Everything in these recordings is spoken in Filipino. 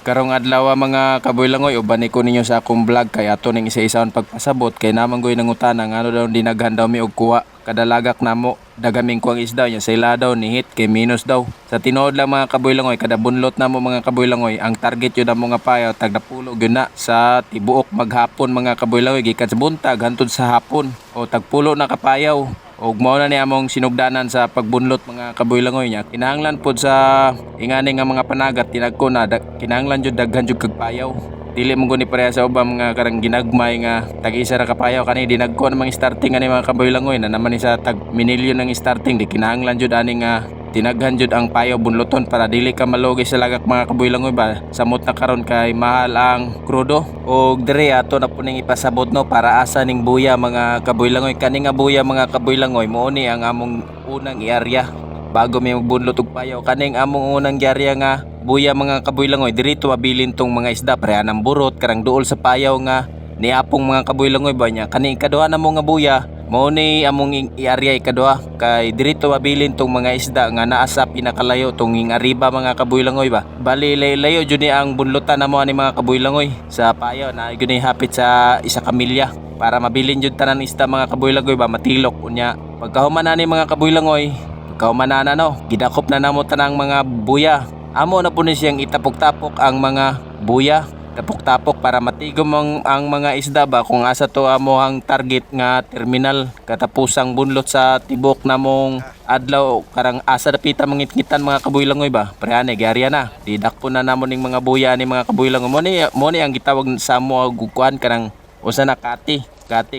Karong adlaw mga kaboylangoy, uban ko ninyo sa akong vlog kay ato ning isa-isaon pagpasabot kay naman goy nangutana nga ano daw dinaghan daw mi og kuha kadalagak namo dagaming kuang isda nya sa ila daw ni hit kay minus daw. Sa tinuod lang mga kaboylangoy kada bunlot namo mga kaboylangoy ang target yun namo nga payaw tagdapulo gyud na sa tibuok maghapon mga kaboylangoy gikan sa buntag hantod sa hapon o tagpulo na kapayaw. Og mao na ni among sinugdanan sa pagbunlot mga kaboylangoy nya. Kinahanglan pod sa ingani nga mga panagat tinagko na kinahanglan jud daghan jud kag payaw. Dili mo guni pareha sa ubang mga karang ginagmay nga tag-isa ra ka payaw kani dinagko namang starting ani mga kaboylangoy na naman ni sa tag minilyon ng starting di kinahanglan jud ani nga tinaghan jud ang payaw bunloton para dili ka malugi sa lagak mga kaboylangoy ba samot na karon kay mahal ang krudo. Og dire ato na puning ipasabot no para asa ning buya mga kaboylangoy kani nga buya mga kaboylangoy mao ni ang among unang iarya bago may magbunlot og payaw kaning among unang iarya nga buya mga kaboylangoy dirito mabilin tong mga isda pareha ng burot karang duol sa payaw nga niapong mga kaboylangoy ba nya kani ikaduha na mo nga buya mao ni among iarya ikaduha kay dirito mabilin tong mga isda nga naa sa pinakalayo tong arriba mga kaboylangoy ba bali layo jud ni ang bunlutan namo ani mga kaboylangoy sa payaw na gyud ni hapit sa isa ka milya para mabilin jud tanan isda mga kaboylangoy ba matilok unya pagkahuman ani mga kaboylangoy pagkahuman na no gidakop na namo tanang mga buya amo na po ni siyang itapok-tapok ang mga buya tapok-tapok para matigom ang mga isda ba kung asa to amo ang target nga terminal katapusang bunlot sa tibok namong adlaw karang asa dapita mangitngitan mga kaboylangoy ba preane gyarya na didakpo na namon ning mga buya ni mga kaboylangoy mo ni ang gitawag sa amo gukuan karang usa na kati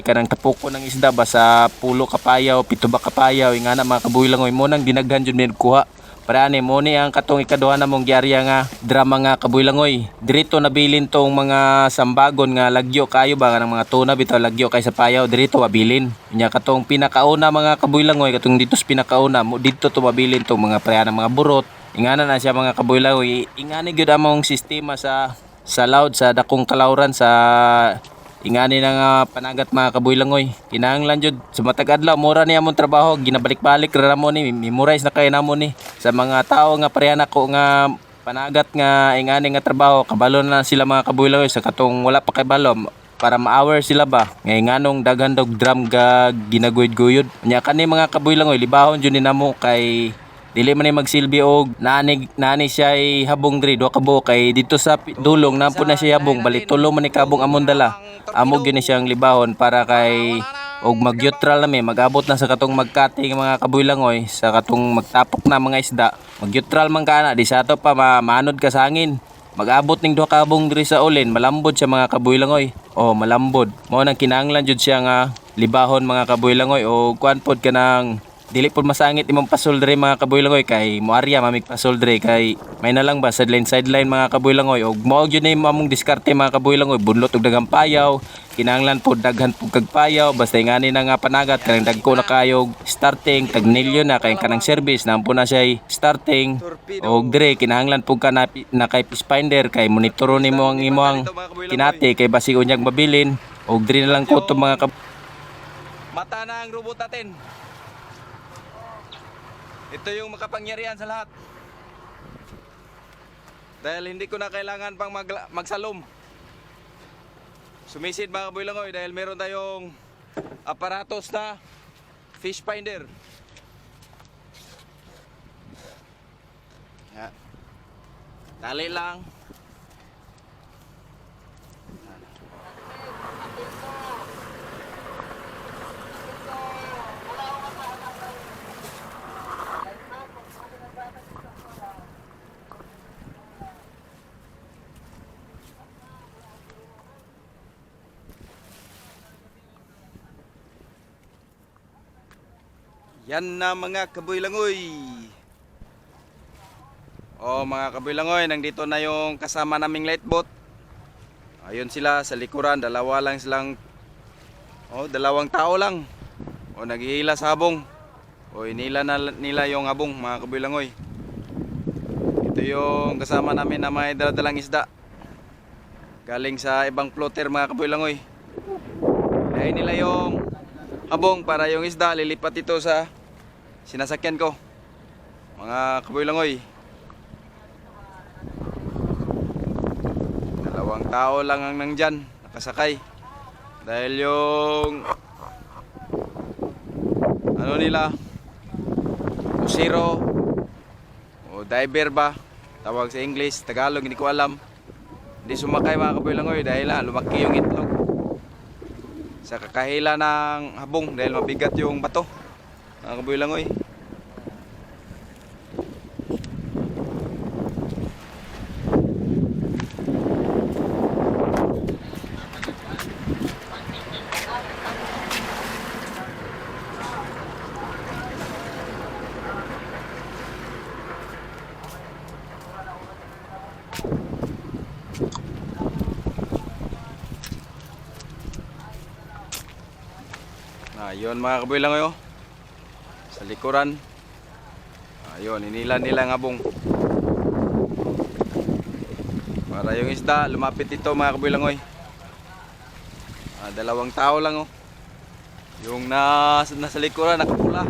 karang tapoko ng isda ba sa pulo kapayaw pito ba kapayaw ingana mga kaboylangoy mo nang dinaghan jud ni kuha. Parani mo ni ang katong ikaduha na mong gyarya nga drama nga kaboylangoy. Dirito nabilin tong mga sambagon nga lagyo kayo ba nga mga tuna bitaw lagyo kay sa payaw dirito mabilin. Nya katong pinakauna mga kaboylangoy katong dito sa pinakauna mo dito to mabilin tong mga preana mga burot. Ingana na siya mga kaboylangoy. Ingani gyud among sistema sa loud sa dakong kalawran sa ingani na nga panagat mga kaboylangoy kinahanglan jud sa matag adlaw mura ni among trabaho ginabalik-balik ra mo ni memorize na kay namo ni sa mga tao nga pareha nako nga panagat nga ingani nga trabaho kabalo na sila mga kaboylangoy sa katong wala pa kay balo para ma-hour sila ba ngay nganong daghan dog drum ga ginaguyod-guyod nya kani mga kaboylangoy libahon jud ni namo kay dili man ni magsilbi og nani siya ay habong diri duha ka buok kay dito sa dulong nampo na siya habong bali tulo man ni kabong amon dala amo gyud ni siyang libahon para kay og mag-neutral na magabot na sa katong magkati nga mga kaboylangoy sa katong magtapok na mga isda mag-neutral man kana di sa ato pa manod ka sa hangin magabot ning duha ka habong diri sa ulin malambod siya mga kaboylangoy malambod mao nang kinahanglan jud siya nga libahon mga kaboylangoy o kuan pod kanang dili pod masangit imong pasoldre mga kaboylangoy kay moarya mamig pasoldre kay may na lang ba sideline mga kaboylangoy og mao gyud ni among diskarte mga kaboylangoy bunlot og daghang payaw kinahanglan pod daghan pug kag payaw basta ingani na nga panagat kanang dagko na kayo starting tag nilyo na kay kanang service nampo na siya starting og dire kinahanglan pug ka na kay fish finder kay monitoro nimo ang imong kinati kay basig unyag mabilin og dire na lang ko to mga mata na ang robot natin. Ito yung makapangyarihan sa lahat. Dahil hindi ko na kailangan pang magsalom. Sumisid mga kaboylangoy dahil meron tayong aparatos na fish finder. Tali lang. Yan na mga kaboylangoy. Mga kaboylangoy, nandito na yung kasama naming lightboat. Ayun sila sa likuran, dalawa lang silang dalawang tao lang. Naghihila sa habong. Inila na nila yung habong mga kaboylangoy. Ito yung kasama namin na may daladalang isda. Galing sa ibang floater mga kaboylangoy. Dahil nila yung habong para yung isda lilipat ito sa sinasakyan ko mga kaboylangoy. Dalawang tao lang ang nandyan, nakasakay. Dahil yung ano nila, usiro o diver ba tawag sa English, Tagalog hindi ko alam. Hindi sumakay mga kabuilangoy dahil lumaki yung itlog sa kakahila ng habong dahil mabigat yung bato mga kabuilangoy. Ayun mga kabuilangoy oh. Sa likuran. Ayun, inila nila ang abong. Para yung isda lumapit ito mga kabuilangoy. Dalawang tao lang oh. Yung nasa likuran nakapula.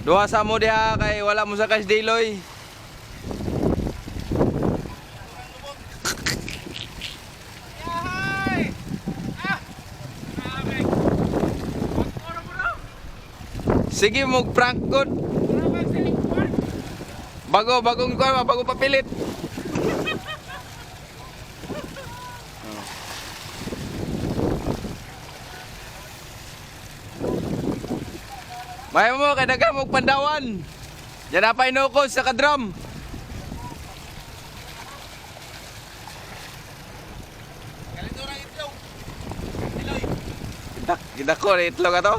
Duha sa mo diha kay wala mo sa kas diloy. Sige mo prank good. Bagong kuha, bagong papilit. May mo kay daga mo pandawan. Diyan na pa inukos sa kadrum. Kalito ra itlog. Iloy. Kita ko itlog ato.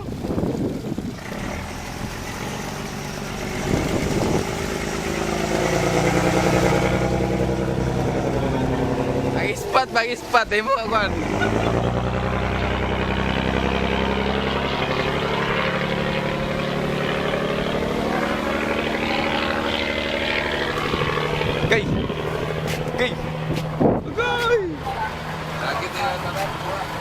Bag-ispat mo kawan. Gay. Gay. Gay. Sakit na